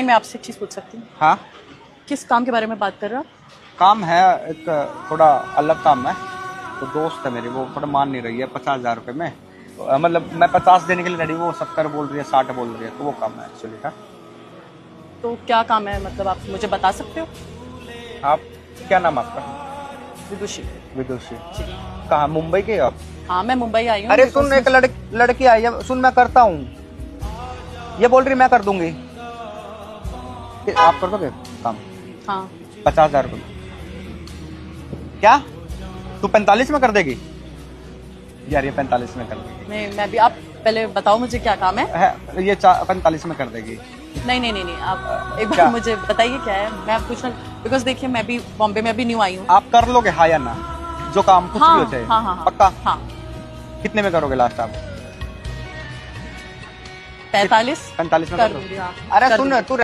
मैं आपसे एक चीज़ पूछ सकती हूँ? हाँ, किस काम के बारे में बात कर रहे हो आप? काम है एक थोड़ा अलग काम है। तो दोस्त है मेरी, वो थोड़ा मान नहीं रही है 50,000 रुपये में। तो, मतलब मैं 50 देने के लिए रेडी, वो 70 बोल रही है, 60 बोल रही है, तो वो काम है एक्चुअली। हाँ, तो क्या काम है, मतलब आप मुझे बता सकते हो? आप क्या नाम आपका? विदुषी। विदुषी। कहाँ, मुंबई के आप? हाँ, मैं मुंबई आई हूँ। अरे सुन, एक लड़की आई है, सुन मैं करता हूँ, ये बोल रही मैं कर दूंगी। आप कर दोगे काम? हाँ। 50,000 रुपये में। क्या तू 45 में कर देगी? यार ये 45 में कर देगी। मैं भी, आप पहले बताओ मुझे क्या काम है। ये 45 में कर देगी। नहीं, आप एक क्या? बार मुझे बताइए क्या है, मैं पूछना, बिकॉज देखिए मैं भी बॉम्बे में अभी न्यू आई हूँ। आप कर लोगे हाँ या ना? जो काम कुछ भी हो चाहे। हाँ, पक्का? हाँ। कितने में करोगे लास्ट आप? 45 45 में कर कर दो। दूंगी, हाँ। अरे कर सुन दूंगी। तू